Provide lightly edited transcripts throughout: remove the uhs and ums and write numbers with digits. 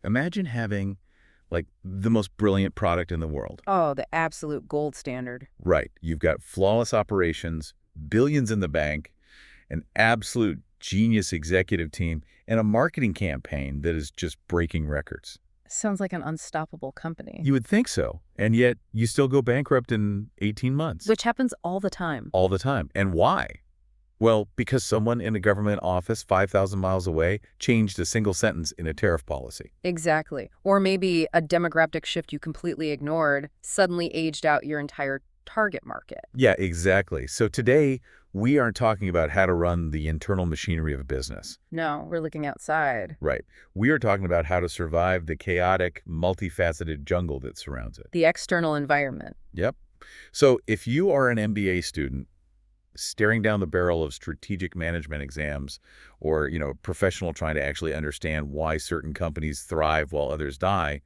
Imagine having, like, the most brilliant product in the world. Oh, the absolute gold standard. Right. You've got flawless operations, billions in the bank, an absolute genius executive team, and a marketing campaign that is just breaking records. Sounds like an unstoppable company. You would think so, and yet you still go bankrupt in 18 months. Which happens all the time. All the time. And why? Well, because someone in a government office 5,000 miles away changed a single sentence in a tariff policy. Exactly. Or maybe a demographic shift you completely ignored suddenly aged out your entire target market. Yeah, exactly. So today, we aren't talking about how to run the internal machinery of a business. No, we're looking outside. Right. We are talking about how to survive the chaotic, multifaceted jungle that surrounds it. The external environment. Yep. So if you are an MBA student staring down the barrel of strategic management exams or, a professional trying to actually understand why certain companies thrive while others die,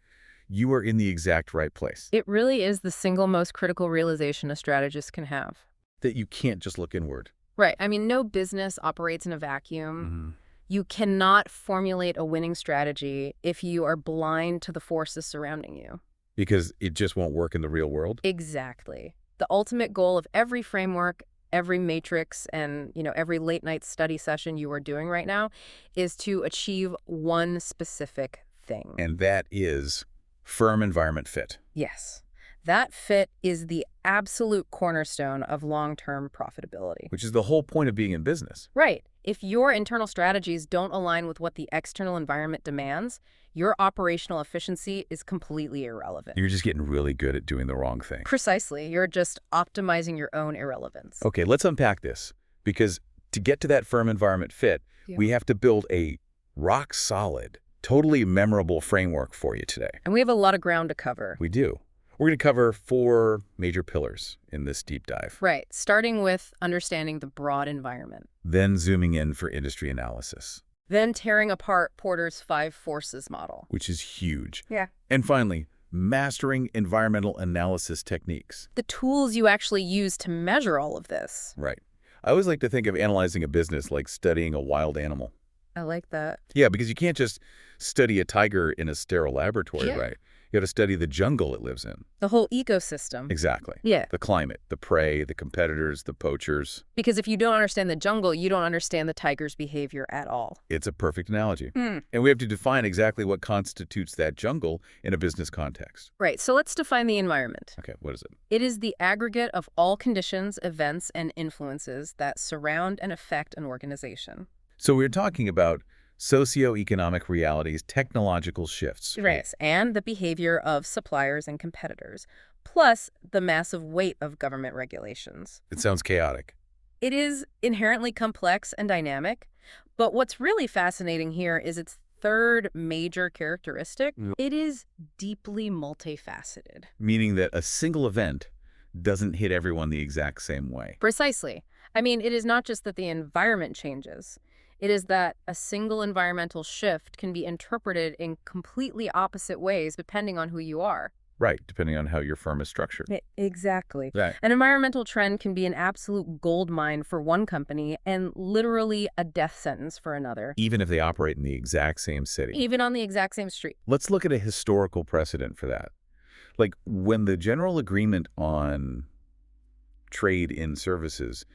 you are in the exact right place. It really is the single most critical realization a strategist can have. That you can't just look inward. Right. I mean, no business operates in a vacuum. You cannot formulate a winning strategy if you are blind to the forces surrounding you. Because it just won't work in the real world? Exactly. The ultimate goal of every framework, every matrix, and every late night study session you are doing right now is to achieve one specific thing. And that is firm environment fit. Yes. That fit is the absolute cornerstone of long-term profitability. Which is the whole point of being in business. Right. If your internal strategies don't align with what the external environment demands, your operational efficiency is completely irrelevant. You're just getting really good at doing the wrong thing. Precisely. You're just optimizing your own irrelevance. Okay, let's unpack this. Because to get to that firm environment fit, we have to build a rock-solid, totally memorable framework for you today. And we have a lot of ground to cover. We do. We're going to cover 4 major pillars in this deep dive. Right, starting with understanding the broad environment. Then zooming in for industry analysis. Then tearing apart Porter's 5 forces model. Which is huge. Yeah. And finally, mastering environmental analysis techniques. The tools you actually use to measure all of this. Right. I always like to think of analyzing a business like studying a wild animal. I like that. Yeah, because you can't just study a tiger in a sterile laboratory, right? You have to study the jungle it lives in. The whole ecosystem. Exactly. Yeah. The climate, the prey, the competitors, the poachers. Because if you don't understand the jungle, you don't understand the tiger's behavior at all. It's a perfect analogy. And we have to define exactly what constitutes that jungle in a business context. Right. So let's define the environment. Okay, what is it? It is the aggregate of all conditions, events, and influences that surround and affect an organization. So we're talking about socioeconomic realities, technological shifts. Right. And the behavior of suppliers and competitors, plus the massive weight of government regulations. It sounds chaotic. It is inherently complex and dynamic, but what's really fascinating here is its third major characteristic. It is deeply multifaceted. Meaning that a single event doesn't hit everyone the exact same way. Precisely. I mean, it is not just that the environment changes. It is that a single environmental shift can be interpreted in completely opposite ways depending on who you are. Right, depending on how your firm is structured. Exactly. Right. An environmental trend can be an absolute gold mine for one company and literally a death sentence for another. Even if they operate in the exact same city. Even on the exact same street. Let's look at a historical precedent for that. Like when the General Agreement on Trade in Services,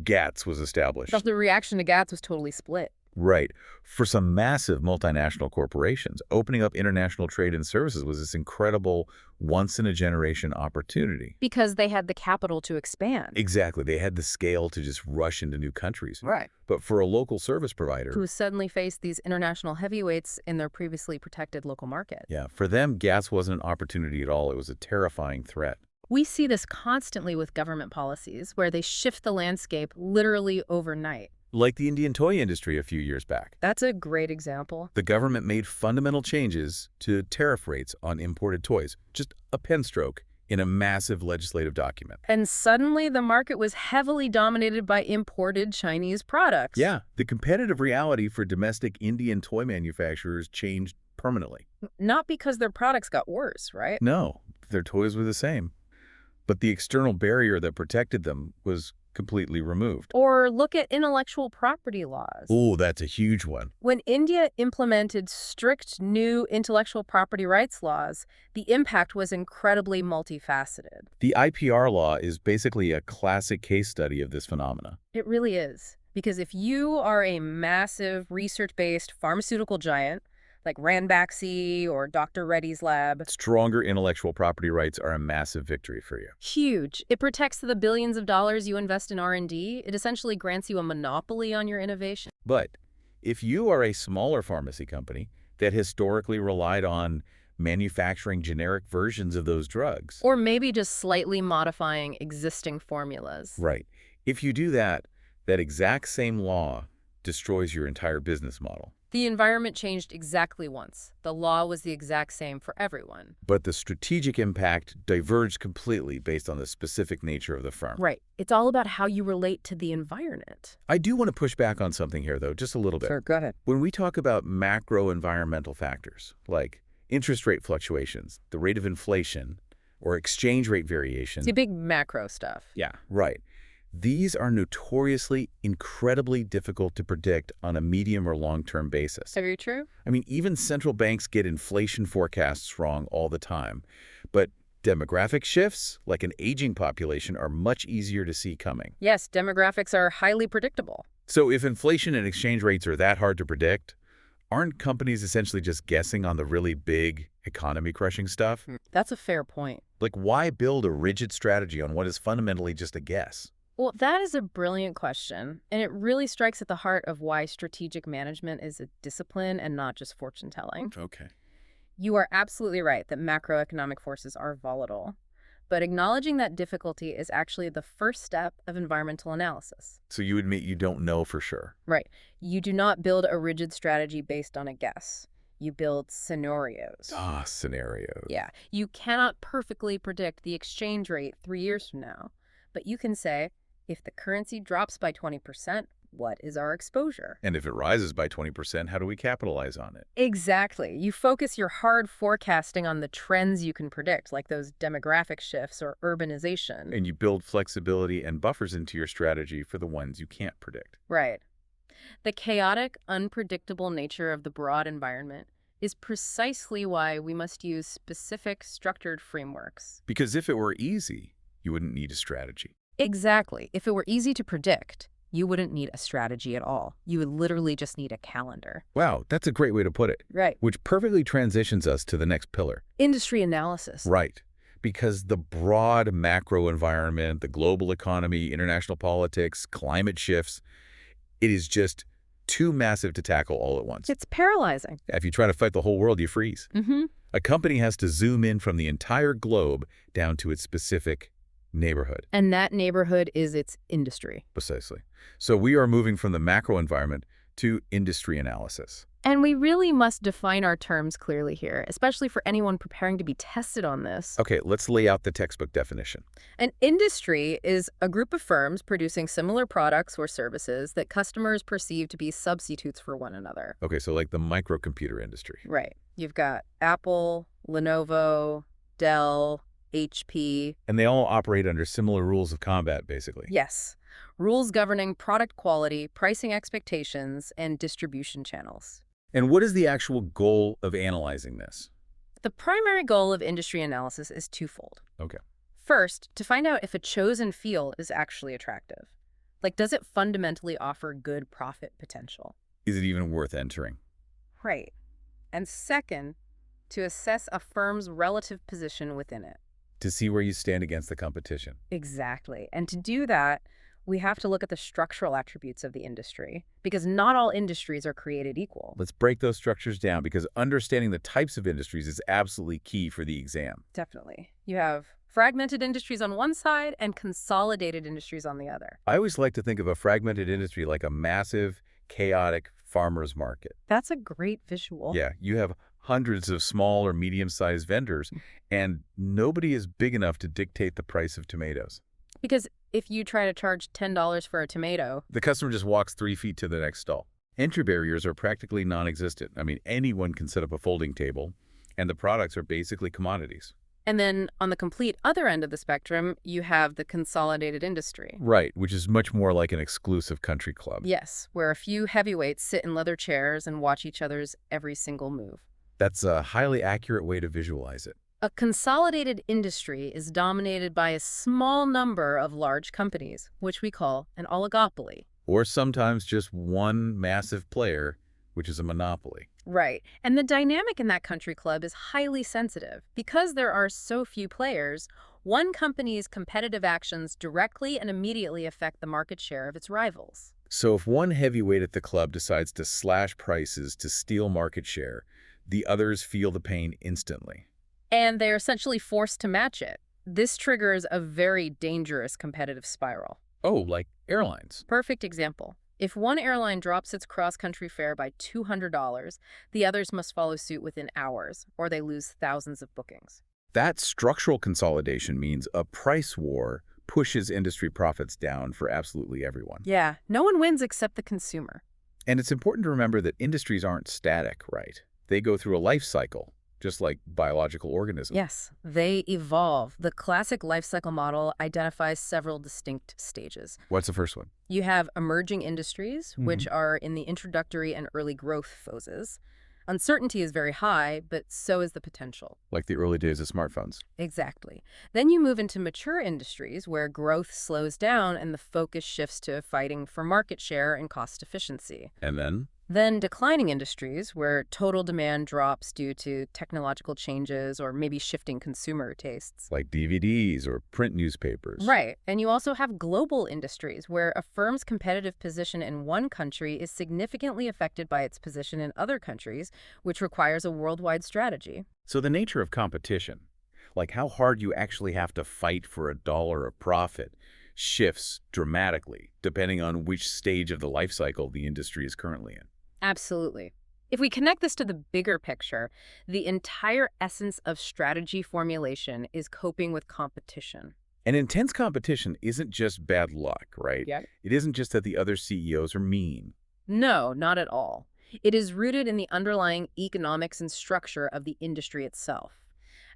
GATS was established. The reaction to GATS was totally split. Right. For some massive multinational corporations, opening up international trade and services was this incredible once-in-a-generation opportunity. Because they had the capital to expand. Exactly. They had the scale to just rush into new countries. Right. But for a local service provider who suddenly faced these international heavyweights in their previously protected local market. Yeah. For them, GATS wasn't an opportunity at all. It was a terrifying threat. We see this constantly with government policies, where they shift the landscape literally overnight. Like the Indian toy industry a few years back. That's a great example. The government made fundamental changes to tariff rates on imported toys, just a pen stroke in a massive legislative document. And suddenly the market was heavily dominated by imported Chinese products. Yeah, the competitive reality for domestic Indian toy manufacturers changed permanently. Not because their products got worse, right? No, their toys were the same. But the external barrier that protected them was completely removed. Or look at intellectual property laws. Oh, that's a huge one. When India implemented strict new intellectual property rights laws, the impact was incredibly multifaceted. The IPR law is basically a classic case study of this phenomena. It really is. Because if you are a massive research-based pharmaceutical giant, like Ranbaxy or Dr. Reddy's lab. Stronger intellectual property rights are a massive victory for you. Huge. It protects the billions of dollars you invest in R&D. It essentially grants you a monopoly on your innovation. But if you are a smaller pharmacy company that historically relied on manufacturing generic versions of those drugs. Or maybe just slightly modifying existing formulas. Right. If you do that, that exact same law destroys your entire business model. The environment changed exactly once. The law was the exact same for everyone. But the strategic impact diverged completely based on the specific nature of the firm. Right. It's all about how you relate to the environment. I do want to push back on something here, though, just a little bit. Sure, go ahead. When we talk about macro environmental factors, like interest rate fluctuations, the rate of inflation, or exchange rate variation. It's the big macro stuff. Yeah, right. These are notoriously incredibly difficult to predict on a medium or long-term basis. Very true. I mean, even central banks get inflation forecasts wrong all the time. But demographic shifts, like an aging population, are much easier to see coming. Yes, demographics are highly predictable. So if inflation and exchange rates are that hard to predict, aren't companies essentially just guessing on the really big economy-crushing stuff? That's a fair point. Like, why build a rigid strategy on what is fundamentally just a guess? Well, that is a brilliant question, and it really strikes at the heart of why strategic management is a discipline and not just fortune-telling. Okay. You are absolutely right that macroeconomic forces are volatile, but acknowledging that difficulty is actually the first step of environmental analysis. So you admit you don't know for sure. Right. You do not build a rigid strategy based on a guess. You build scenarios. Scenarios. Yeah. You cannot perfectly predict the exchange rate 3 years from now, but you can say, if the currency drops by 20%, what is our exposure? And if it rises by 20%, how do we capitalize on it? Exactly. You focus your hard forecasting on the trends you can predict, like those demographic shifts or urbanization. And you build flexibility and buffers into your strategy for the ones you can't predict. Right. The chaotic, unpredictable nature of the broad environment is precisely why we must use specific structured frameworks. Because if it were easy, you wouldn't need a strategy. Exactly. If it were easy to predict, you wouldn't need a strategy at all. You would literally just need a calendar. Wow, that's a great way to put it. Right. Which perfectly transitions us to the next pillar. Industry analysis. Right. Because the broad macro environment, the global economy, international politics, climate shifts, it is just too massive to tackle all at once. It's paralyzing. If you try to fight the whole world, you freeze. A company has to zoom in from the entire globe down to its specific neighborhood. And that neighborhood is its industry. Precisely. So we are moving from the macro environment to industry analysis. And we really must define our terms clearly here, especially for anyone preparing to be tested on this. Okay, let's lay out the textbook definition. An industry is a group of firms producing similar products or services that customers perceive to be substitutes for one another. Okay, so like the microcomputer industry. Right. You've got Apple, Lenovo, Dell, HP. And they all operate under similar rules of combat, basically. Yes. Rules governing product quality, pricing expectations, and distribution channels. And what is the actual goal of analyzing this? The primary goal of industry analysis is twofold. Okay. First, to find out if a chosen field is actually attractive. Like, does it fundamentally offer good profit potential? Is it even worth entering? Right. And second, to assess a firm's relative position within it. To see where you stand against the competition. Exactly. And to do that, we have to look at the structural attributes of the industry, because not all industries are created equal. Let's break those structures down, because understanding the types of industries is absolutely key for the exam. Definitely. You have fragmented industries on one side and consolidated industries on the other. I always like to think of a fragmented industry like a massive, chaotic farmer's market. That's a great visual. Yeah, you have hundreds of small or medium-sized vendors, and nobody is big enough to dictate the price of tomatoes. Because if you try to charge $10 for a tomato, the customer just walks 3 feet to the next stall. Entry barriers are practically non-existent. I mean, anyone can set up a folding table, and the products are basically commodities. And then on the complete other end of the spectrum, you have the consolidated industry. Right, which is much more like an exclusive country club. Yes, where a few heavyweights sit in leather chairs and watch each other's every single move. That's a highly accurate way to visualize it. A consolidated industry is dominated by a small number of large companies, which we call an oligopoly. Or sometimes just one massive player, which is a monopoly. Right. And the dynamic in that country club is highly sensitive. Because there are so few players, one company's competitive actions directly and immediately affect the market share of its rivals. So if one heavyweight at the club decides to slash prices to steal market share, the others feel the pain instantly. And they're essentially forced to match it. This triggers a very dangerous competitive spiral. Oh, like airlines. Perfect example. If one airline drops its cross-country fare by $200, the others must follow suit within hours, or they lose thousands of bookings. That structural consolidation means a price war pushes industry profits down for absolutely everyone. Yeah, no one wins except the consumer. And it's important to remember that industries aren't static, right? They go through a life cycle, just like biological organisms. Yes, they evolve. The classic life cycle model identifies several distinct stages. What's the first one? You have emerging industries, which are in the introductory and early growth phases. Uncertainty is very high, but so is the potential. Like the early days of smartphones. Exactly. Then you move into mature industries where growth slows down and the focus shifts to fighting for market share and cost efficiency. And then? Then declining industries where total demand drops due to technological changes or maybe shifting consumer tastes. Like DVDs or print newspapers. Right. And you also have global industries where a firm's competitive position in one country is significantly affected by its position in other countries, which requires a worldwide strategy. So the nature of competition, like how hard you actually have to fight for a dollar of profit, shifts dramatically depending on which stage of the life cycle the industry is currently in. Absolutely. If we connect this to the bigger picture, the entire essence of strategy formulation is coping with competition. And intense competition isn't just bad luck, right? Yeah. It isn't just that the other CEOs are mean. No, not at all. It is rooted in the underlying economics and structure of the industry itself.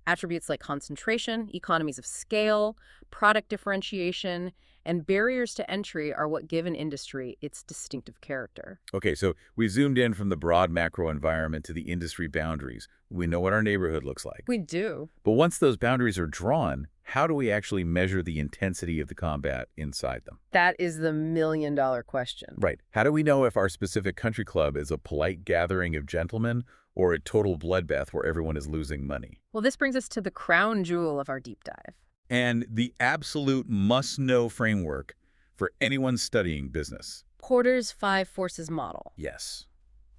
Attributes like concentration, economies of scale, product differentiation, and barriers to entry are what give an industry its distinctive character. Okay, so we zoomed in from the broad macro environment to the industry boundaries. We know what our neighborhood looks like. We do. But once those boundaries are drawn, how do we actually measure the intensity of the combat inside them? That is the million-dollar question. Right. How do we know if our specific country club is a polite gathering of gentlemen or a total bloodbath where everyone is losing money? Well, this brings us to the crown jewel of our deep dive. And the absolute must-know framework for anyone studying business. Porter's 5 forces model. Yes.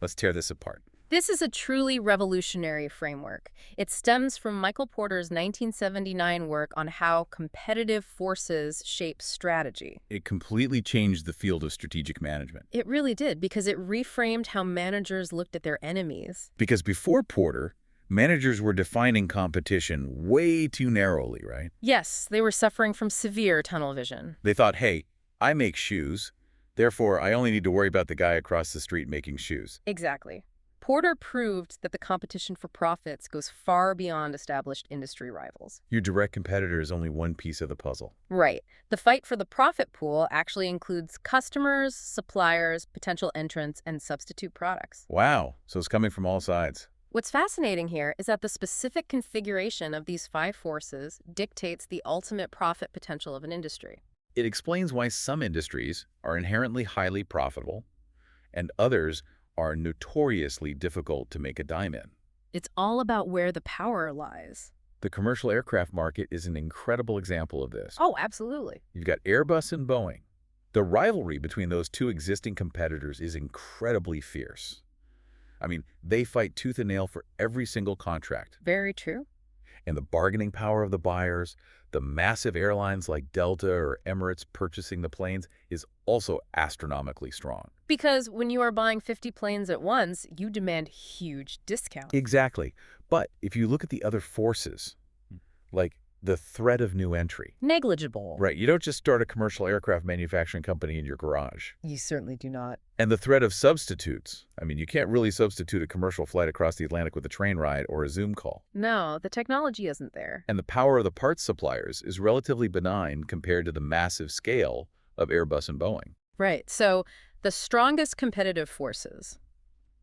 Let's tear this apart. This is a truly revolutionary framework. It stems from Michael Porter's 1979 work on how competitive forces shape strategy. It completely changed the field of strategic management. It really did, because it reframed how managers looked at their enemies. Because before Porter, managers were defining competition way too narrowly, right? Yes, they were suffering from severe tunnel vision. They thought, hey, I make shoes, therefore I only need to worry about the guy across the street making shoes. Exactly. Porter proved that the competition for profits goes far beyond established industry rivals. Your direct competitor is only one piece of the puzzle. Right. The fight for the profit pool actually includes customers, suppliers, potential entrants, and substitute products. Wow, so it's coming from all sides. What's fascinating here is that the specific configuration of these 5 forces dictates the ultimate profit potential of an industry. It explains why some industries are inherently highly profitable and others are notoriously difficult to make a dime in. It's all about where the power lies. The commercial aircraft market is an incredible example of this. Oh, absolutely. You've got Airbus and Boeing. The rivalry between those two existing competitors is incredibly fierce. I mean, they fight tooth and nail for every single contract. Very true. And the bargaining power of the buyers, the massive airlines like Delta or Emirates purchasing the planes is also astronomically strong. Because when you are buying 50 planes at once, you demand huge discounts. Exactly. But if you look at the other forces, like The threat of new entry. Negligible. Right. You don't just start a commercial aircraft manufacturing company in your garage. You certainly do not. And the threat of substitutes. I mean, you can't really substitute a commercial flight across the Atlantic with a train ride or a Zoom call. No, the technology isn't there. And the power of the parts suppliers is relatively benign compared to the massive scale of Airbus and Boeing. Right. So the strongest competitive forces,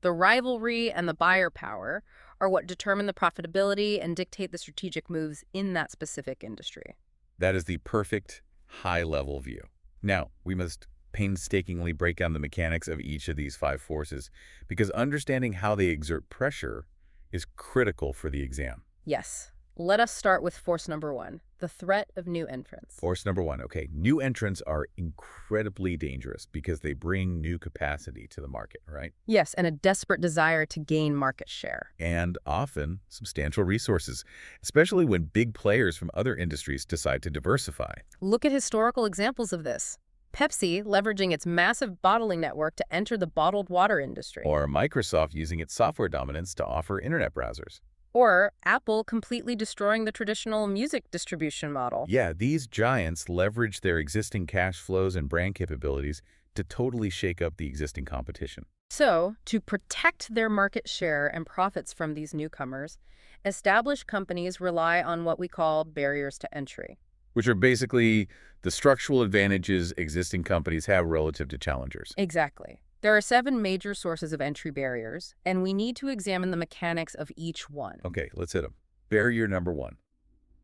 the rivalry and the buyer power, are what determine the profitability and dictate the strategic moves in that specific industry. That is the perfect high-level view. Now, we must painstakingly break down the mechanics of each of these 5 forces because understanding how they exert pressure is critical for the exam. Yes. Let us start with force number 1, the threat of new entrants. Force number 1, okay. New entrants are incredibly dangerous because they bring new capacity to the market, right? Yes, and a desperate desire to gain market share. And often substantial resources, especially when big players from other industries decide to diversify. Look at historical examples of this. Pepsi leveraging its massive bottling network to enter the bottled water industry. Or Microsoft using its software dominance to offer internet browsers. Or Apple completely destroying the traditional music distribution model. Yeah, these giants leverage their existing cash flows and brand capabilities to totally shake up the existing competition. So, to protect their market share and profits from these newcomers, established companies rely on what we call barriers to entry. Which are basically the structural advantages existing companies have relative to challengers. Exactly. There are 7 major sources of entry barriers, and we need to examine the mechanics of each one. Okay, let's hit them. Barrier number 1,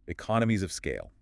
economies of scale.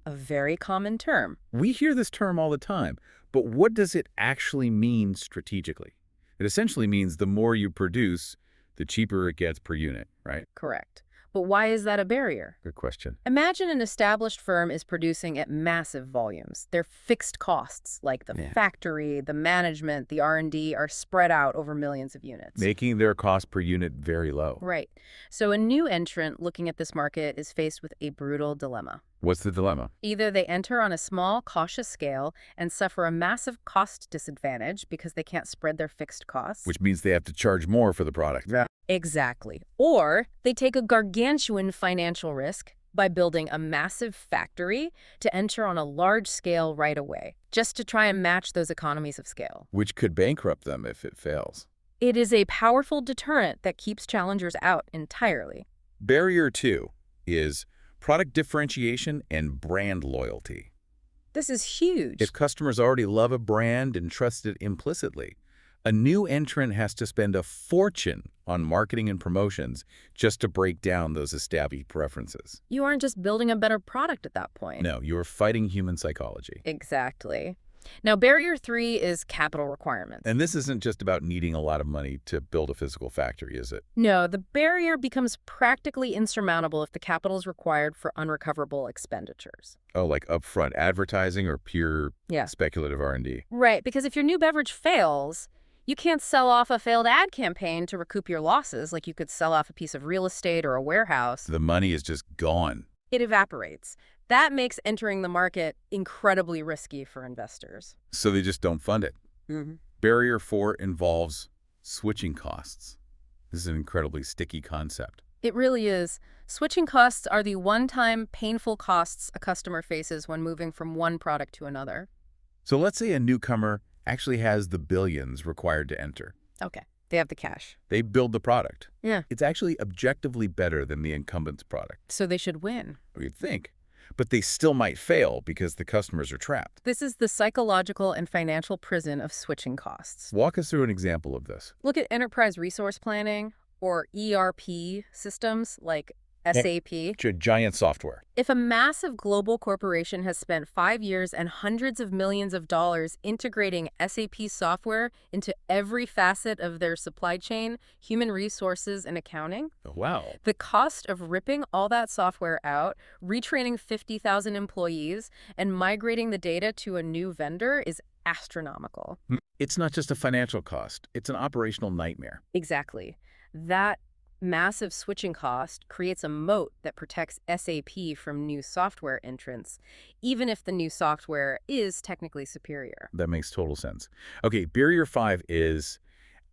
A very common term. We hear this term all the time, but what does it actually mean strategically? It essentially means the more you produce, the cheaper it gets per unit, right? Correct. But why is that a barrier? Good question. Imagine an established firm is producing at massive volumes. Their fixed costs, like the factory, the management, the R&D, are spread out over millions of units. Making their cost per unit very low. Right. So a new entrant looking at this market is faced with a brutal dilemma. What's the dilemma? Either they enter on a small, cautious scale and suffer a massive cost disadvantage because they can't spread their fixed costs. Which means they have to charge more for the product. Yeah. Exactly. Or they take a gargantuan financial risk by building a massive factory to enter on a large scale right away, just to try and match those economies of scale. Which could bankrupt them if it fails. It is a powerful deterrent that keeps challengers out entirely. Barrier 2 is product differentiation and brand loyalty. This is huge. If customers already love a brand and trust it implicitly, a new entrant has to spend a fortune on marketing and promotions just to break down those established preferences. You aren't just building a better product at that point. No, you're fighting human psychology. Exactly. Now, barrier 3 is capital requirements. And this isn't just about needing a lot of money to build a physical factory, is it? No, the barrier becomes practically insurmountable if the capital is required for unrecoverable expenditures. Oh, like upfront advertising or pure speculative R&D? Right, because if your new beverage fails, you can't sell off a failed ad campaign to recoup your losses like you could sell off a piece of real estate or a warehouse. The money is just gone. It evaporates. That makes entering the market incredibly risky for investors. So they just don't fund it. Barrier 4 involves switching costs. This is an incredibly sticky concept. It really is. Switching costs are the one-time painful costs a customer faces when moving from one product to another. So let's say a newcomer actually has the billions required to enter. Okay, they have the cash. They build the product. Yeah. It's actually objectively better than the incumbent's product. So they should win. You'd think. But they still might fail because the customers are trapped. This is the psychological and financial prison of switching costs. Walk us through an example of this. Look at enterprise resource planning or ERP systems like SAP. Giant software. If a massive global corporation has spent 5 years and hundreds of millions of dollars integrating SAP software into every facet of their supply chain, human resources, and accounting, Wow. the cost of ripping all that software out, retraining 50,000 employees, and migrating the data to a new vendor is astronomical. It's not just a financial cost. It's an operational nightmare. Exactly. That massive switching cost creates a moat that protects SAP from new software entrants, even if the new software is technically superior. That makes total sense. Okay, barrier 5 is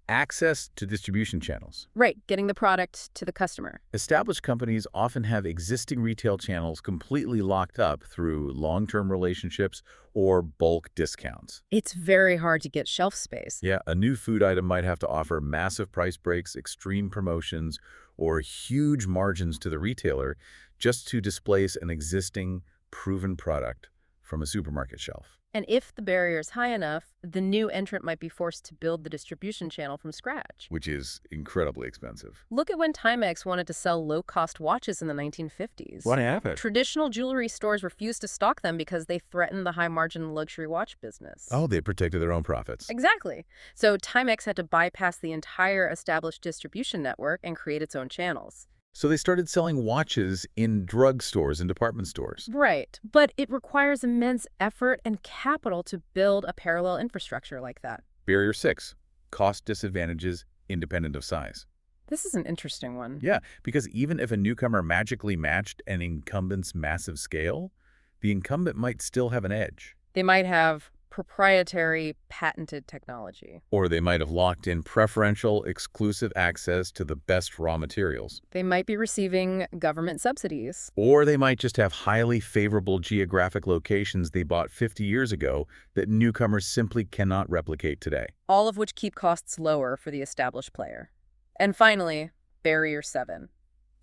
Access to distribution channels. Right, getting the product to the customer. Established companies often have existing retail channels completely locked up through long-term relationships or bulk discounts. It's very hard to get shelf space. Yeah, a new food item might have to offer massive price breaks, extreme promotions, or huge margins to the retailer just to displace an existing, proven product from a supermarket shelf. And if the barrier is high enough, the new entrant might be forced to build the distribution channel from scratch. Which is incredibly expensive. Look at when Timex wanted to sell low-cost watches in the 1950s. What happened? Traditional jewelry stores refused to stock them because they threatened the high-margin luxury watch business. Oh, they protected their own profits. Exactly. So Timex had to bypass the entire established distribution network and create its own channels. So they started selling watches in drugstores and department stores. Right. But it requires immense effort and capital to build a parallel infrastructure like that. Barrier 6, cost disadvantages independent of size. This is an interesting one. Yeah, because even if a newcomer magically matched an incumbent's massive scale, the incumbent might still have an edge. They might have proprietary patented technology. Or they might have locked in preferential, exclusive access to the best raw materials. They might be receiving government subsidies. Or they might just have highly favorable geographic locations they bought 50 years ago that newcomers simply cannot replicate today. All of which keep costs lower for the established player. And finally, barrier 7,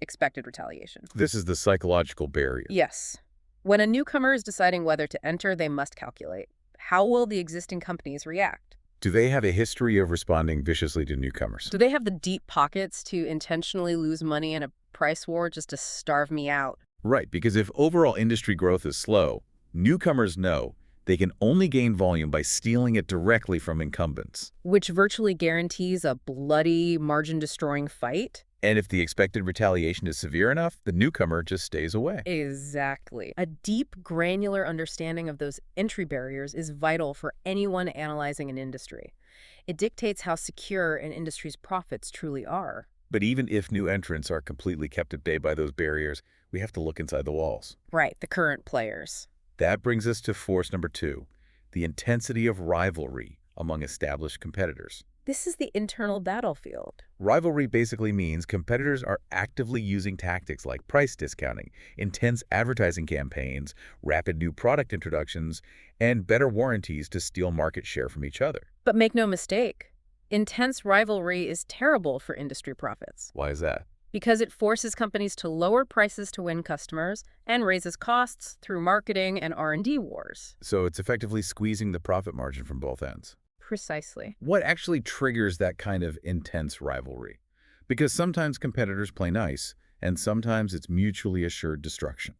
expected retaliation. This is the psychological barrier. Yes. When a newcomer is deciding whether to enter, they must calculate. How will the existing companies react? Do they have a history of responding viciously to newcomers? Do they have the deep pockets to intentionally lose money in a price war just to starve me out? Right, because if overall industry growth is slow, newcomers know they can only gain volume by stealing it directly from incumbents. Which virtually guarantees a bloody, margin-destroying fight? And if the expected retaliation is severe enough, the newcomer just stays away. Exactly. A deep, granular understanding of those entry barriers is vital for anyone analyzing an industry. It dictates how secure an industry's profits truly are. But even if new entrants are completely kept at bay by those barriers, we have to look inside the walls. Right, the current players. That brings us to force number 2, the intensity of rivalry among established competitors. This is the internal battlefield. Rivalry basically means competitors are actively using tactics like price discounting, intense advertising campaigns, rapid new product introductions, and better warranties to steal market share from each other. But make no mistake, intense rivalry is terrible for industry profits. Why is that? Because it forces companies to lower prices to win customers and raises costs through marketing and R&D wars. So it's effectively squeezing the profit margin from both ends. Precisely. What actually triggers that kind of intense rivalry? Because sometimes competitors play nice, and sometimes it's mutually assured destruction.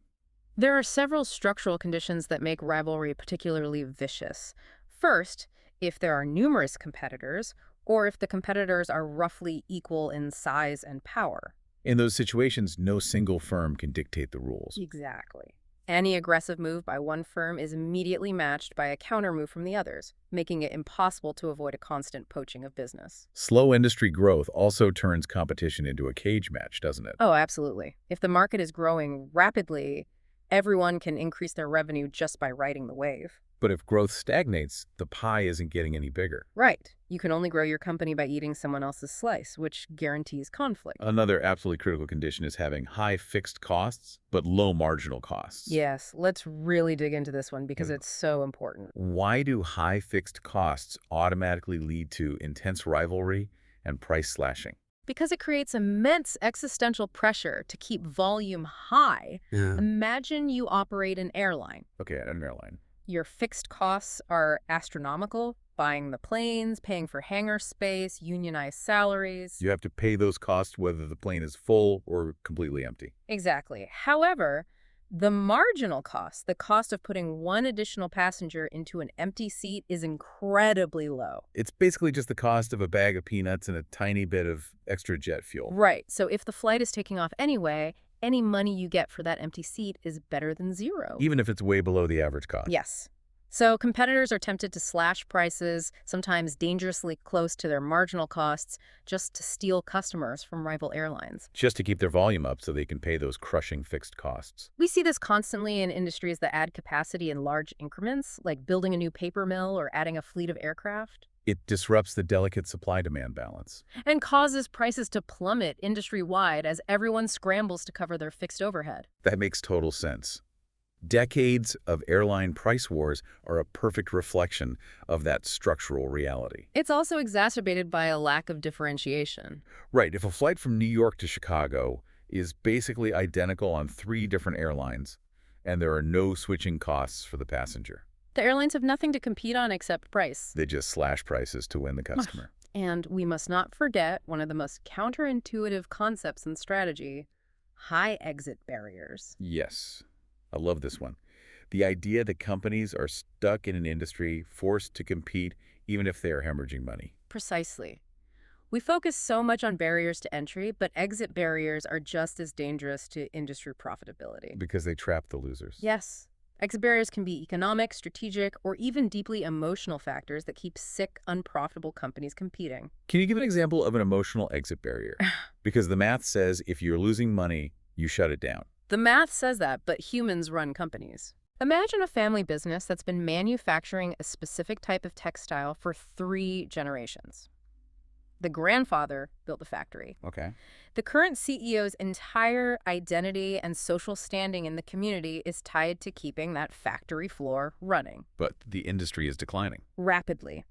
There are several structural conditions that make rivalry particularly vicious. First, if there are numerous competitors, or if the competitors are roughly equal in size and power. In those situations, no single firm can dictate the rules. Exactly. Any aggressive move by one firm is immediately matched by a counter-move from the others, making it impossible to avoid a constant poaching of business. Slow industry growth also turns competition into a cage match, doesn't it? Oh, absolutely. If the market is growing rapidly, everyone can increase their revenue just by riding the wave. But if growth stagnates, the pie isn't getting any bigger. Right. You can only grow your company by eating someone else's slice, which guarantees conflict. Another absolutely critical condition is having high fixed costs, but low marginal costs. Yes, let's really dig into this one because it's so important. Why do high fixed costs automatically lead to intense rivalry and price slashing? Because it creates immense existential pressure to keep volume high. Yeah. Imagine you operate an airline. Okay, at an airline. Your fixed costs are astronomical, buying the planes, paying for hangar space, unionized salaries. You have to pay those costs whether the plane is full or completely empty. Exactly. However, the marginal cost, the cost of putting one additional passenger into an empty seat, is incredibly low. It's basically just the cost of a bag of peanuts and a tiny bit of extra jet fuel. Right. So if the flight is taking off anyway, any money you get for that empty seat is better than zero. Even if it's way below the average cost. Yes. So competitors are tempted to slash prices, sometimes dangerously close to their marginal costs, just to steal customers from rival airlines. Just to keep their volume up so they can pay those crushing fixed costs. We see this constantly in industries that add capacity in large increments, like building a new paper mill or adding a fleet of aircraft. It disrupts the delicate supply-demand balance. And causes prices to plummet industry-wide as everyone scrambles to cover their fixed overhead. That makes total sense. Decades of airline price wars are a perfect reflection of that structural reality. It's also exacerbated by a lack of differentiation. Right, if a flight from New York to Chicago is basically identical on 3 different airlines, and there are no switching costs for the passenger, The airlines have nothing to compete on except price. they just slash prices to win the customer. And we must not forget one of the most counterintuitive concepts in strategy: high exit barriers. Yes, I love this one. The idea that companies are stuck in an industry forced to compete even if they are hemorrhaging money. Precisely. We focus so much on barriers to entry, but exit barriers are just as dangerous to industry profitability. Because they trap the losers. Yes, exit barriers can be economic, strategic, or even deeply emotional factors that keep sick, unprofitable companies competing. Can you give an example of an emotional exit barrier? Because the math says if you're losing money, you shut it down. The math says that, but humans run companies. Imagine a family business that's been manufacturing a specific type of textile for 3 generations. The grandfather built the factory. Okay. The current CEO's entire identity and social standing in the community is tied to keeping that factory floor running But the industry is declining. rapidly.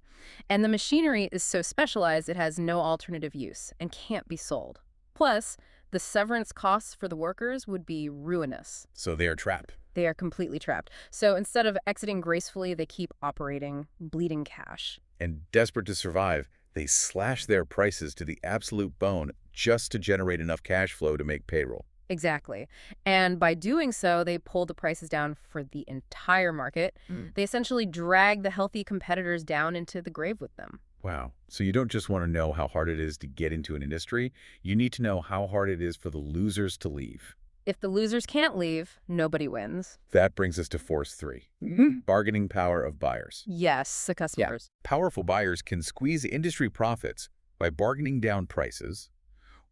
And the machinery is so specialized it has no alternative use and can't be sold. Plus, the severance costs for the workers would be ruinous. So they are trapped. They are completely trapped. So instead of exiting gracefully, they keep operating, bleeding cash. And desperate to survive, they slash their prices to the absolute bone just to generate enough cash flow to make payroll. Exactly. And by doing so, they pull the prices down for the entire market. They essentially drag the healthy competitors down into the grave with them. Wow. So you don't just want to know how hard it is to get into an industry, you need to know how hard it is for the losers to leave. If the losers can't leave, nobody wins. That brings us to force 3, bargaining power of buyers. Yes, the customers. Powerful buyers can squeeze industry profits by bargaining down prices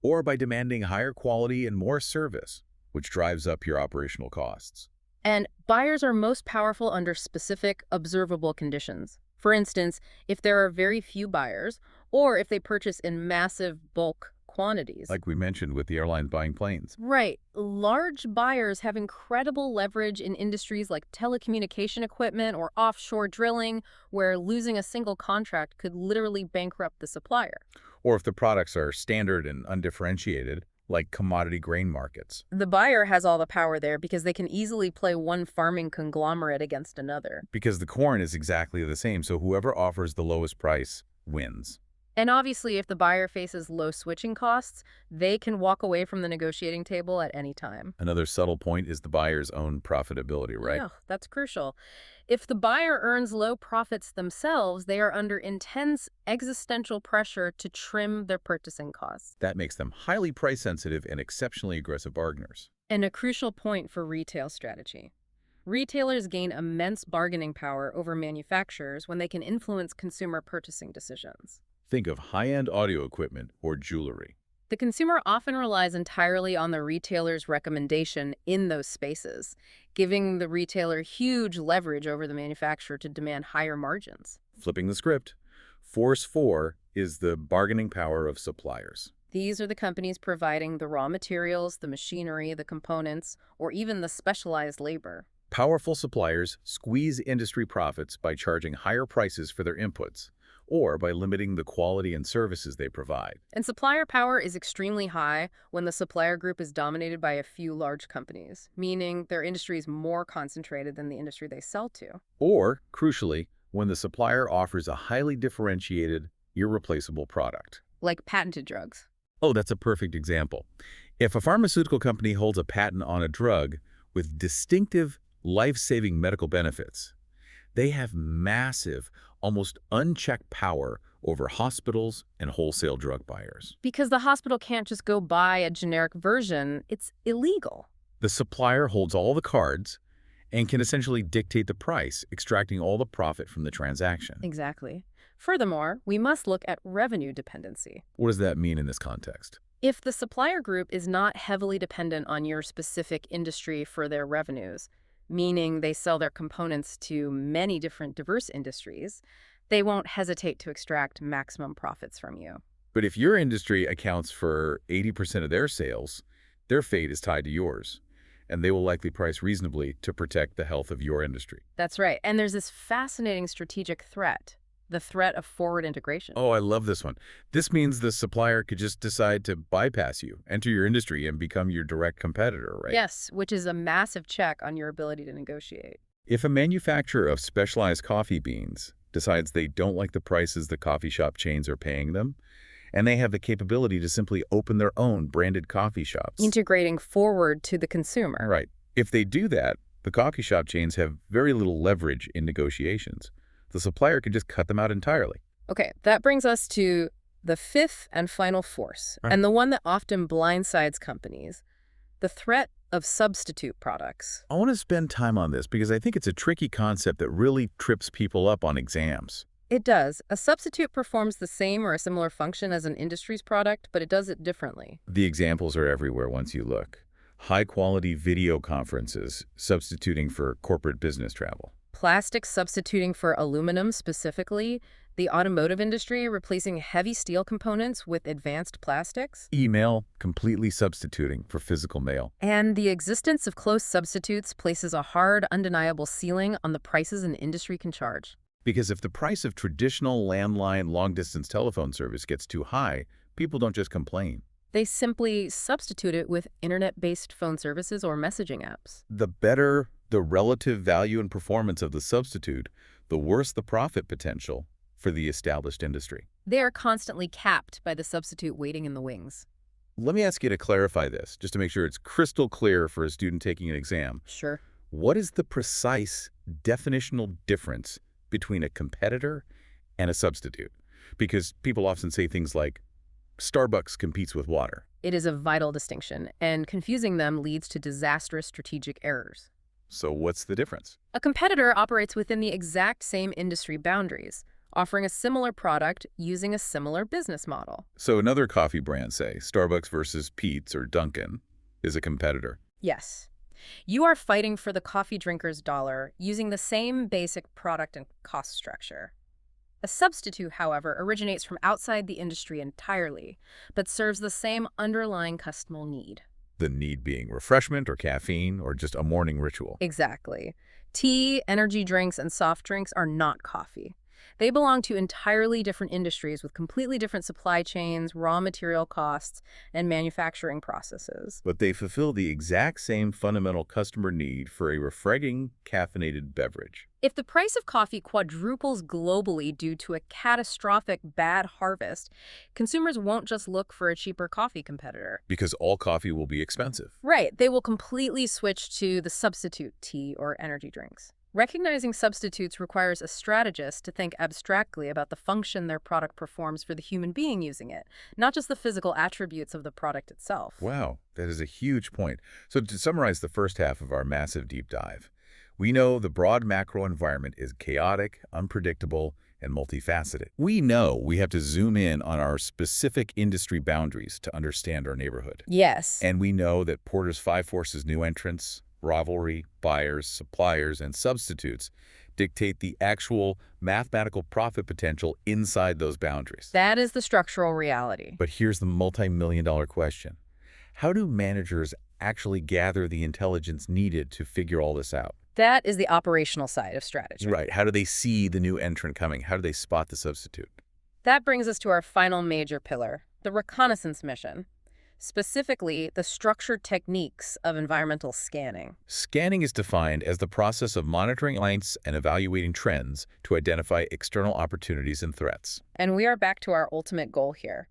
or by demanding higher quality and more service, which drives up your operational costs. And buyers are most powerful under specific, observable conditions. For instance, if there are very few buyers, or if they purchase in massive bulk quantities. Like we mentioned with the airlines buying planes. Right. Large buyers have incredible leverage in industries like telecommunication equipment or offshore drilling, where losing a single contract could literally bankrupt the supplier. Or if the products are standard and undifferentiated, like commodity grain markets. The buyer has all the power there because they can easily play one farming conglomerate against another. Because the corn is exactly the same, so whoever offers the lowest price wins. And obviously, if the buyer faces low switching costs, they can walk away from the negotiating table at any time. Another subtle point is the buyer's own profitability, right? Yeah, that's crucial. If the buyer earns low profits themselves, they are under intense existential pressure to trim their purchasing costs. That makes them highly price-sensitive and exceptionally aggressive bargainers. And a crucial point for retail strategy. Retailers gain immense bargaining power over manufacturers when they can influence consumer purchasing decisions. Think of high-end audio equipment or jewelry. The consumer often relies entirely on the retailer's recommendation in those spaces, giving the retailer huge leverage over the manufacturer to demand higher margins. Flipping the script, Force 4 is the bargaining power of suppliers. These are the companies providing the raw materials, the machinery, the components, or even the specialized labor. Powerful suppliers squeeze industry profits by charging higher prices for their inputs, or by limiting the quality and services they provide. And supplier power is extremely high when the supplier group is dominated by a few large companies, meaning their industry is more concentrated than the industry they sell to. Or, crucially, when the supplier offers a highly differentiated, irreplaceable product. Like patented drugs. Oh, that's a perfect example. If a pharmaceutical company holds a patent on a drug with distinctive, life-saving medical benefits, they have massive, almost unchecked power over hospitals and wholesale drug buyers. Because the hospital can't just go buy a generic version, it's illegal. The supplier holds all the cards, and can essentially dictate the price, extracting all the profit from the transaction. Exactly. Furthermore, we must look at revenue dependency. What does that mean in this context? If the supplier group is not heavily dependent on your specific industry for their revenues, meaning they sell their components to many different diverse industries, they won't hesitate to extract maximum profits from you. But if your industry accounts for 80% of their sales, their fate is tied to yours, and they will likely price reasonably to protect the health of your industry. That's right. And there's this fascinating strategic threat, the threat of forward integration. Oh, I love this one. This means the supplier could just decide to bypass you, enter your industry, and become your direct competitor, right? Yes, which is a massive check on your ability to negotiate. If a manufacturer of specialized coffee beans decides they don't like the prices the coffee shop chains are paying them, and they have the capability to simply open their own branded coffee shops. Integrating forward to the consumer. Right. If they do that, the coffee shop chains have very little leverage in negotiations. The supplier could just cut them out entirely. Okay, that brings us to the fifth and final force, Right. and the one that often blindsides companies, the threat of substitute products. I want to spend time on this because I think it's a tricky concept that really trips people up on exams. It does. A substitute performs the same or a similar function as an industry's product, but it does it differently. The examples are everywhere once you look. High-quality video conferences substituting for corporate business travel. Plastic substituting for aluminum specifically, the automotive industry replacing heavy steel components with advanced plastics, Email completely substituting for physical mail. and the existence of close substitutes places a hard, undeniable ceiling on the prices an industry can charge. Because if the price of traditional landline long-distance telephone service gets too high, people don't just complain. They simply substitute it with internet-based phone services or messaging apps. The better the relative value and performance of the substitute, the worse the profit potential for the established industry. They are constantly capped by the substitute waiting in the wings. Let me ask you to clarify this, just to make sure it's crystal clear for a student taking an exam. Sure. What is the precise definitional difference between a competitor and a substitute? Because people often say things like, Starbucks competes with water. It is a vital distinction, and confusing them leads to disastrous strategic errors. So what's the difference? A competitor operates within the exact same industry boundaries, offering a similar product using a similar business model. So another coffee brand, say, Starbucks versus Peet's or Dunkin', is a competitor. Yes. You are fighting for the coffee drinker's dollar using the same basic product and cost structure. A substitute, however, originates from outside the industry entirely, but serves the same underlying customer need. The need being refreshment or caffeine or just a morning ritual. Exactly. Tea, energy drinks, and soft drinks are not coffee. They belong to entirely different industries with completely different supply chains, raw material costs, and manufacturing processes. But they fulfill the exact same fundamental customer need for a refreshing, caffeinated beverage. If the price of coffee quadruples globally due to a catastrophic bad harvest, consumers won't just look for a cheaper coffee competitor. Because all coffee will be expensive. Right, they will completely switch to the substitute tea or energy drinks. Recognizing substitutes requires a strategist to think abstractly about the function their product performs for the human being using it, not just the physical attributes of the product itself. Wow, that is a huge point. So to summarize the first half of our massive deep dive, we know the broad macro environment is chaotic, unpredictable, and multifaceted. We know we have to zoom in on our specific industry boundaries to understand our neighborhood. Yes. And we know that Porter's five forces new entrants, rivalry, buyers, suppliers, and substitutes dictate the actual mathematical profit potential inside those boundaries. That is the structural reality. But here's the multi-million-dollar question. How do managers actually gather the intelligence needed to figure all this out? That is the operational side of strategy. Right. How do they see the new entrant coming? How do they spot the substitute? That brings us to our final major pillar, the reconnaissance mission. Specifically, the structured techniques of environmental scanning. Scanning is defined as the process of monitoring clients and evaluating trends to identify external opportunities and threats. And we are back to our ultimate goal here.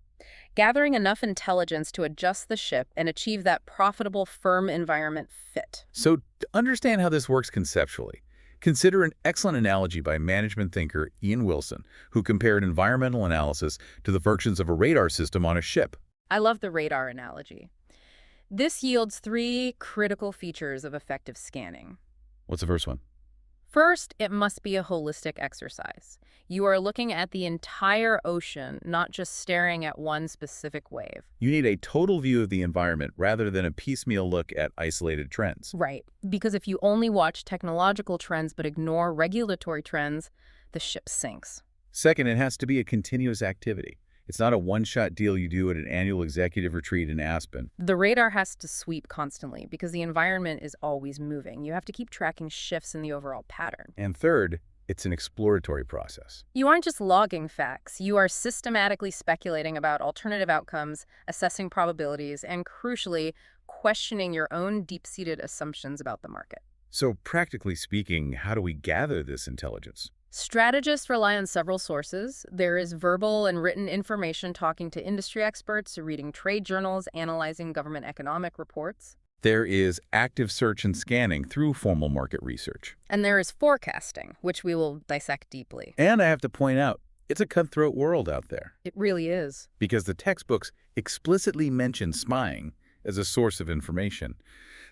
Gathering enough intelligence to adjust the ship and achieve that profitable, firm environment fit. So to understand how this works conceptually, consider an excellent analogy by management thinker Ian Wilson, who compared environmental analysis to the functions of a radar system on a ship. I love the radar analogy. This yields three critical features of effective scanning. What's the first one? First, it must be a holistic exercise. You are looking at the entire ocean, not just staring at one specific wave. You need a total view of the environment rather than a piecemeal look at isolated trends. Right. Because if you only watch technological trends but ignore regulatory trends, the ship sinks. Second, it has to be a continuous activity. It's not a one-shot deal you do at an annual executive retreat in Aspen. The radar has to sweep constantly because the environment is always moving. You have to keep tracking shifts in the overall pattern. And third, it's an exploratory process. You aren't just logging facts. You are systematically speculating about alternative outcomes, assessing probabilities, and crucially, questioning your own deep-seated assumptions about the market. So practically speaking, how do we gather this intelligence? Strategists rely on several sources. There is verbal and written information, talking to industry experts, reading trade journals, analyzing government economic reports. There is active search and scanning through formal market research. And there is forecasting, which we will dissect deeply. And I have to point out, it's a cutthroat world out there. It really is. Because the textbooks explicitly mention spying as a source of information.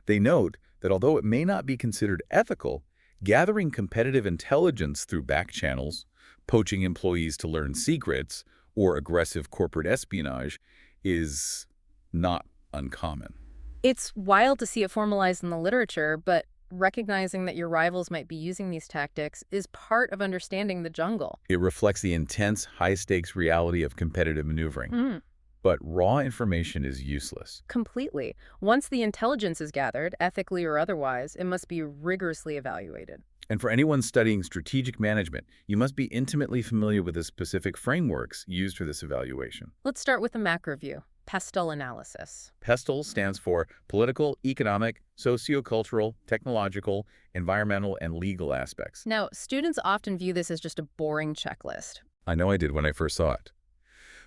They note that although it may not be considered ethical, gathering competitive intelligence through back channels, poaching employees to learn secrets, or aggressive corporate espionage is not uncommon. It's wild to see it formalized in the literature, but recognizing that your rivals might be using these tactics is part of understanding the jungle. It reflects the intense, high-stakes reality of competitive maneuvering. But raw information is useless. Completely. Once the intelligence is gathered, ethically or otherwise, it must be rigorously evaluated. And for anyone studying strategic management, you must be intimately familiar with the specific frameworks used for this evaluation. Let's start with the macro view, PESTEL analysis. PESTEL stands for Political, Economic, Sociocultural, Technological, Environmental, and Legal Aspects. Now, students often view this as just a boring checklist. I know I did when I first saw it.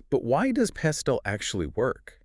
But why does PESTEL actually work?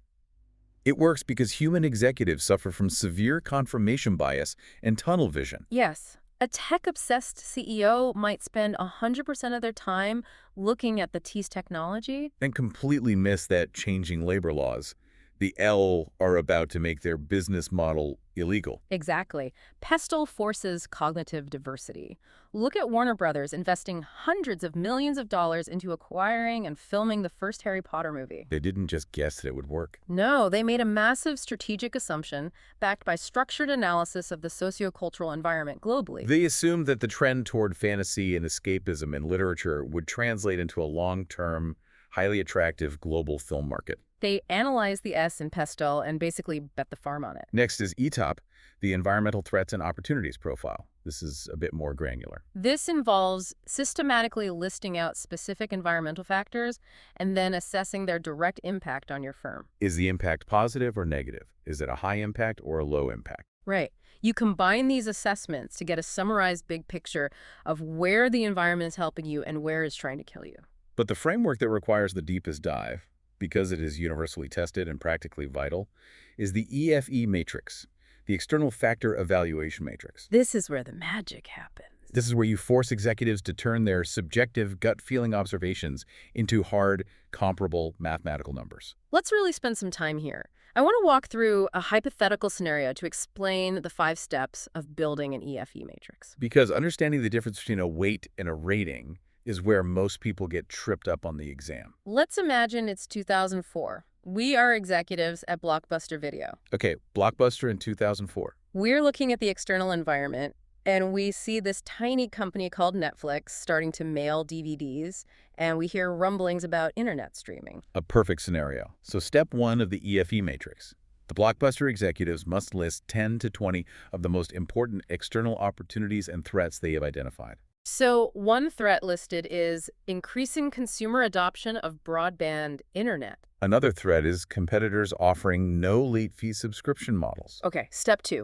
It works because human executives suffer from severe confirmation bias and tunnel vision. Yes. A tech-obsessed CEO might spend 100% of their time looking at the T's technology And completely miss that changing labor laws. The L are about to make their business model illegal. Exactly. PESTEL forces cognitive diversity. Look at Warner Brothers investing hundreds of millions of dollars into acquiring and filming the first Harry Potter movie. They didn't just guess that it would work. No, they made a massive strategic assumption backed by structured analysis of the sociocultural environment globally. They assumed that the trend toward fantasy and escapism in literature would translate into a long-term, highly attractive global film market. They analyzed the S in PESTEL and basically bet the farm on it. Next is ETOP, the Environmental Threats and Opportunities Profile. This is a bit more granular. This involves systematically listing out specific environmental factors and then assessing their direct impact on your firm. Is the impact positive or negative? Is it a high impact or a low impact? Right. You combine these assessments to get a summarized big picture of where the environment is helping you and where it's trying to kill you. But the framework that requires the deepest dive, because it is universally tested and practically vital, is the EFE matrix, the External Factor Evaluation Matrix. This is where the magic happens. This is where you force executives to turn their subjective gut-feeling observations into hard, comparable mathematical numbers. Let's really spend some time here. I want to walk through a hypothetical scenario to explain the 5 steps of building an EFE matrix. Because understanding the difference between a weight and a rating is where most people get tripped up on the exam. Let's imagine it's 2004. We are executives at Blockbuster Video. Okay, Blockbuster in 2004. We're looking at the external environment, and we see this tiny company called Netflix starting to mail DVDs, and we hear rumblings about internet streaming. A perfect scenario. So step 1 of the EFE matrix. The Blockbuster executives must list 10 to 20 of the most important external opportunities and threats they have identified. So one threat listed is increasing consumer adoption of broadband internet. Another threat is competitors offering no late fee subscription models. Okay, step 2.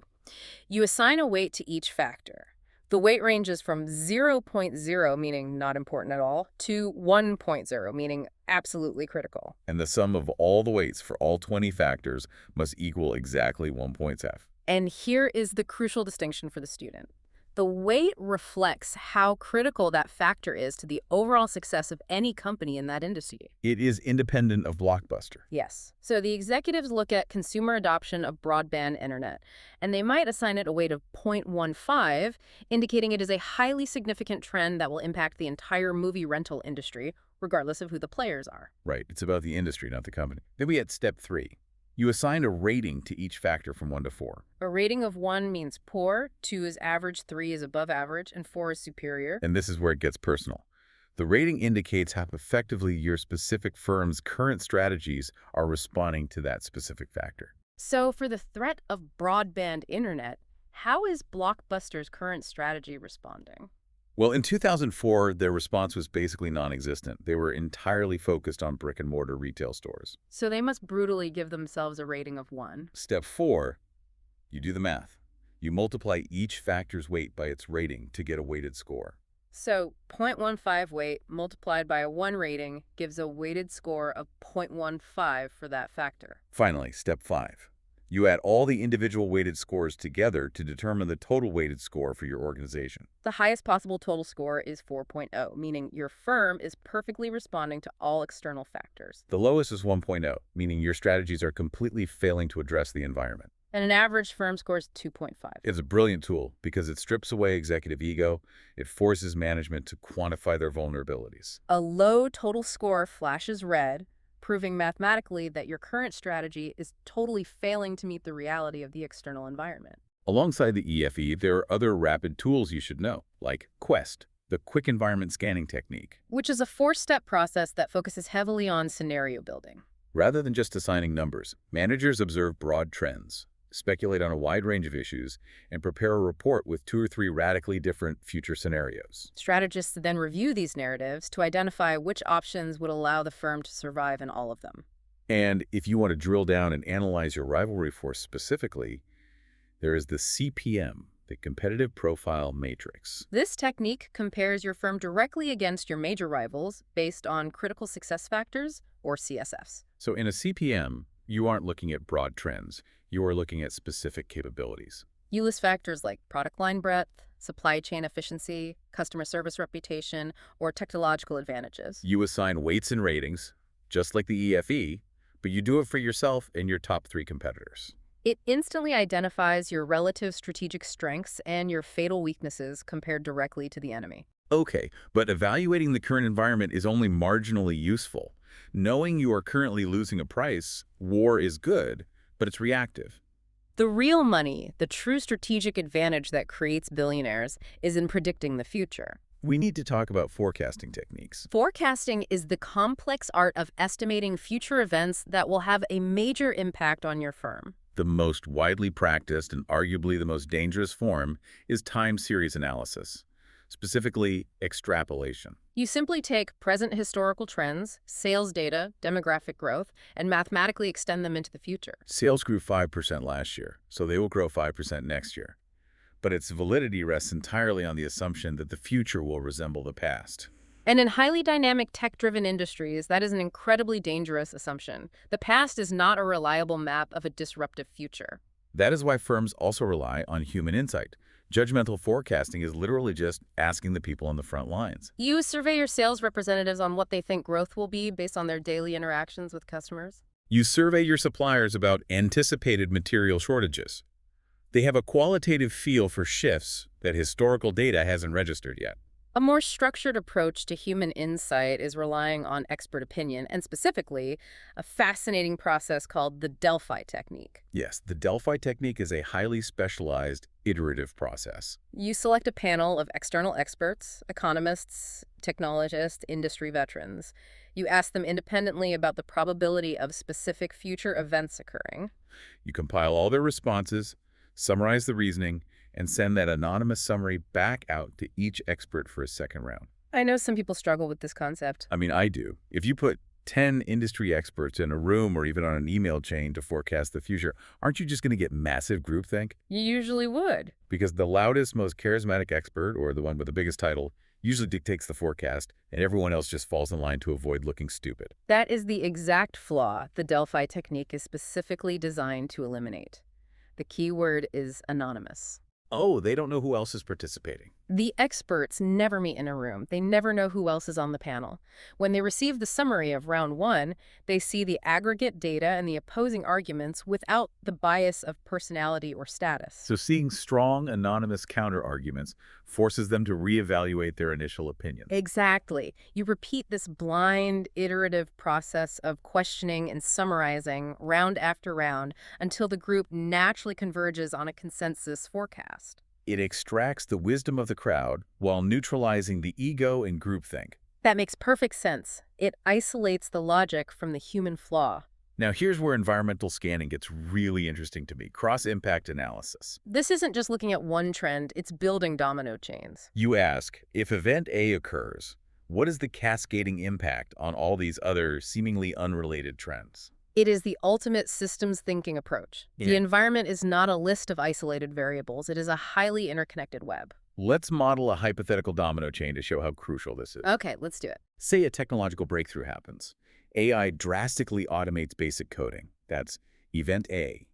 You assign a weight to each factor. The weight ranges from 0.0, meaning not important at all, to 1.0, meaning absolutely critical. And the sum of all the weights for all 20 factors must equal exactly 1 point F. And here is the crucial distinction for the student. The weight reflects how critical that factor is to the overall success of any company in that industry. It is independent of Blockbuster. Yes. So the executives look at consumer adoption of broadband internet, and they might assign it a weight of 0.15, indicating it is a highly significant trend that will impact the entire movie rental industry, regardless of who the players are. Right, it's about the industry, not the company. Then we had step 3. You assign a rating to each factor from 1 to 4. A rating of 1 means poor, 2 is average, 3 is above average, and 4 is superior. And this is where it gets personal. The rating indicates how effectively your specific firm's current strategies are responding to that specific factor. So for the threat of broadband internet, how is Blockbuster's current strategy responding? Well, in 2004, their response was basically non-existent. They were entirely focused on brick-and-mortar retail stores. So they must brutally give themselves a rating of 1. Step 4, you do the math. You multiply each factor's weight by its rating to get a weighted score. So 0.15 weight multiplied by a 1 rating gives a weighted score of 0.15 for that factor. Finally, step 5. You add all the individual weighted scores together to determine the total weighted score for your organization. The highest possible total score is 4.0, meaning your firm is perfectly responding to all external factors. The lowest is 1.0, meaning your strategies are completely failing to address the environment. And an average firm scores 2.5. It's a brilliant tool because it strips away executive ego. It forces management to quantify their vulnerabilities. A low total score flashes red, proving mathematically that your current strategy is totally failing to meet the reality of the external environment. Alongside the EFE, there are other rapid tools you should know, like Quest, the Quick Environment Scanning Technique. Which is a 4-step process that focuses heavily on scenario building. Rather than just assigning numbers, managers observe broad trends, speculate on a wide range of issues, and prepare a report with 2 or 3 radically different future scenarios. Strategists then review these narratives to identify which options would allow the firm to survive in all of them. And if you want to drill down and analyze your rivalry force specifically, there is the CPM, the Competitive Profile Matrix. This technique compares your firm directly against your major rivals based on critical success factors, or CSFs. So in a CPM, you aren't looking at broad trends. You are looking at specific capabilities. You list factors like product line breadth, supply chain efficiency, customer service reputation, or technological advantages. You assign weights and ratings, just like the EFE, but you do it for yourself and your top 3 competitors. It instantly identifies your relative strategic strengths and your fatal weaknesses compared directly to the enemy. Okay, but evaluating the current environment is only marginally useful. Knowing you are currently losing a price war is good, but it's reactive. The real money, the true strategic advantage that creates billionaires, is in predicting the future. We need to talk about forecasting techniques. Forecasting is the complex art of estimating future events that will have a major impact on your firm. The most widely practiced and arguably the most dangerous form is time series analysis, specifically extrapolation. You simply take present historical trends, sales data, demographic growth, and mathematically extend them into the future. Sales grew 5% last year, so they will grow 5% next year. But its validity rests entirely on the assumption that the future will resemble the past. And in highly dynamic tech-driven industries, that is an incredibly dangerous assumption. The past is not a reliable map of a disruptive future. That is why firms also rely on human insight. Judgmental forecasting is literally just asking the people on the front lines. You survey your sales representatives on what they think growth will be based on their daily interactions with customers. You survey your suppliers about anticipated material shortages. They have a qualitative feel for shifts that historical data hasn't registered yet. A more structured approach to human insight is relying on expert opinion, and specifically, a fascinating process called the Delphi technique. Yes, the Delphi technique is a highly specialized, iterative process. You select a panel of external experts, economists, technologists, industry veterans. You ask them independently about the probability of specific future events occurring. You compile all their responses, summarize the reasoning, and send that anonymous summary back out to each expert for a second round. I know some people struggle with this concept. I mean, I do. If you put 10 industry experts in a room or even on an email chain to forecast the future, aren't you just going to get massive groupthink? You usually would. Because the loudest, most charismatic expert, or the one with the biggest title, usually dictates the forecast, and everyone else just falls in line to avoid looking stupid. That is the exact flaw the Delphi technique is specifically designed to eliminate. The key word is anonymous. Oh, they don't know who else is participating. The experts never meet in a room. They never know who else is on the panel. When they receive the summary of round one, they see the aggregate data and the opposing arguments without the bias of personality or status. So seeing strong, anonymous counter-arguments forces them to reevaluate their initial opinions. Exactly. You repeat this blind, iterative process of questioning and summarizing round after round until the group naturally converges on a consensus forecast. It extracts the wisdom of the crowd while neutralizing the ego and groupthink. That makes perfect sense. It isolates the logic from the human flaw. Now here's where environmental scanning gets really interesting to me, cross-impact analysis. This isn't just looking at one trend, it's building domino chains. You ask, if event A occurs, what is the cascading impact on all these other seemingly unrelated trends? It is the ultimate systems thinking approach. The Yeah. environment is not a list of isolated variables, it is a highly interconnected web. Let's model a hypothetical domino chain to show how crucial this is. Okay, let's do it. Say a technological breakthrough happens. AI drastically automates basic coding. That's event A.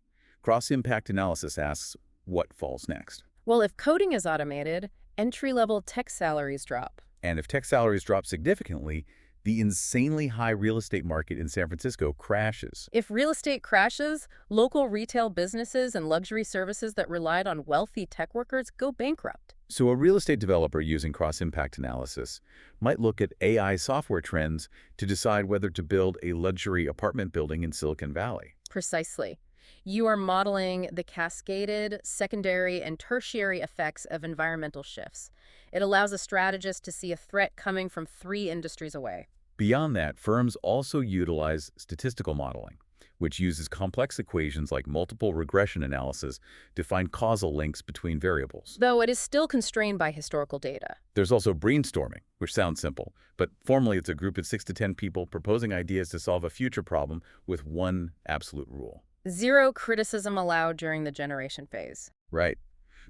Cross-impact analysis asks, what falls next? Well, if coding is automated, entry-level tech salaries drop. And if tech salaries drop significantly, the insanely high real estate market in San Francisco crashes. If real estate crashes, local retail businesses and luxury services that relied on wealthy tech workers go bankrupt. So a real estate developer using cross-impact analysis might look at AI software trends to decide whether to build a luxury apartment building in Silicon Valley. Precisely. You are modeling the cascaded, secondary, and tertiary effects of environmental shifts. It allows a strategist to see a threat coming from 3 industries away. Beyond that, firms also utilize statistical modeling, which uses complex equations like multiple regression analysis to find causal links between variables. Though it is still constrained by historical data. There's also brainstorming, which sounds simple, but formally it's a group of 6 to 10 people proposing ideas to solve a future problem with one absolute rule. 0 criticism allowed during the generation phase. Right.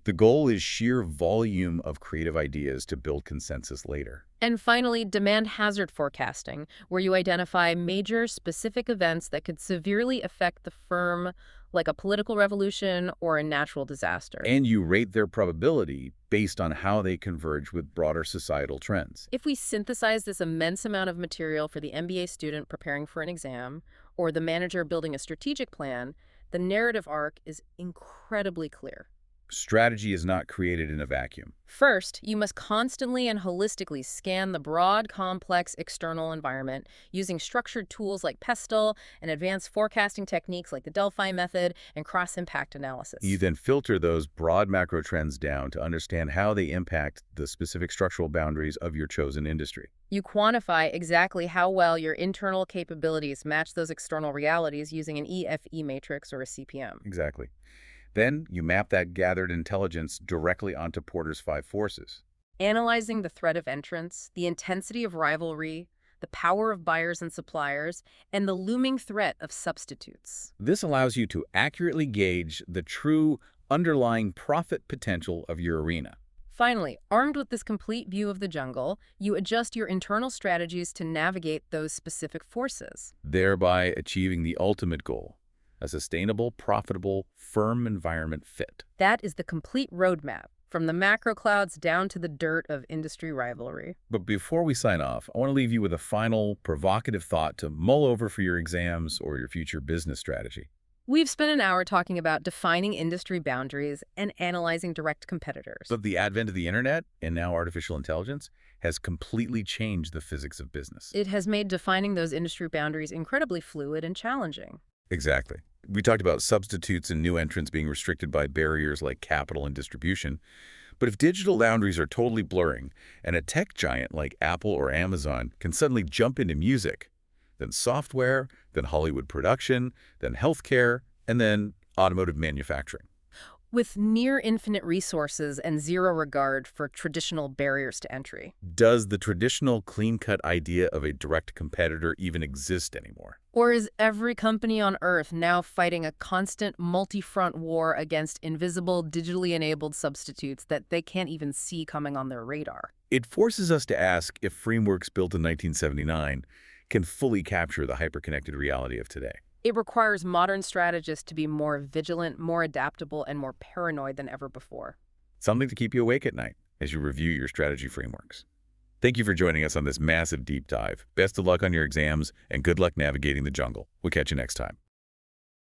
The goal is sheer volume of creative ideas to build consensus later. And finally, demand hazard forecasting, where you identify major specific events that could severely affect the firm, like a political revolution or a natural disaster. And you rate their probability based on how they converge with broader societal trends. If we synthesize this immense amount of material for the MBA student preparing for an exam, or the manager building a strategic plan, the narrative arc is incredibly clear. Strategy is not created in a vacuum. First, you must constantly and holistically scan the broad, complex external environment using structured tools like Pestle and advanced forecasting techniques like the Delphi method and cross-impact analysis. You then filter those broad macro trends down to understand how they impact the specific structural boundaries of your chosen industry. You quantify exactly how well your internal capabilities match those external realities using an EFE matrix or a CPM. Exactly. Then you map that gathered intelligence directly onto Porter's 5 forces. Analyzing the threat of entrance, the intensity of rivalry, the power of buyers and suppliers, and the looming threat of substitutes. This allows you to accurately gauge the true underlying profit potential of your arena. Finally, armed with this complete view of the jungle, you adjust your internal strategies to navigate those specific forces. Thereby achieving the ultimate goal, a sustainable, profitable, firm environment fit. That is the complete roadmap, from the macro clouds down to the dirt of industry rivalry. But before we sign off, I want to leave you with a final, provocative thought to mull over for your exams or your future business strategy. We've spent an hour talking about defining industry boundaries and analyzing direct competitors. But the advent of the internet, and now artificial intelligence, has completely changed the physics of business. It has made defining those industry boundaries incredibly fluid and challenging. Exactly. We talked about substitutes and new entrants being restricted by barriers like capital and distribution. But if digital boundaries are totally blurring, and a tech giant like Apple or Amazon can suddenly jump into music, then software, then Hollywood production, then healthcare, and then automotive manufacturing. With near infinite resources and zero regard for traditional barriers to entry. Does the traditional clean-cut idea of a direct competitor even exist anymore? Or is every company on Earth now fighting a constant multi-front war against invisible, digitally enabled substitutes that they can't even see coming on their radar? It forces us to ask if frameworks built in 1979 can fully capture the hyper-connected reality of today. It requires modern strategists to be more vigilant, more adaptable, and more paranoid than ever before. something to keep you awake at night as you review your strategy frameworks. Thank you for joining us on this massive deep dive. Best of luck on your exams, and good luck navigating the jungle. We'll catch you next time.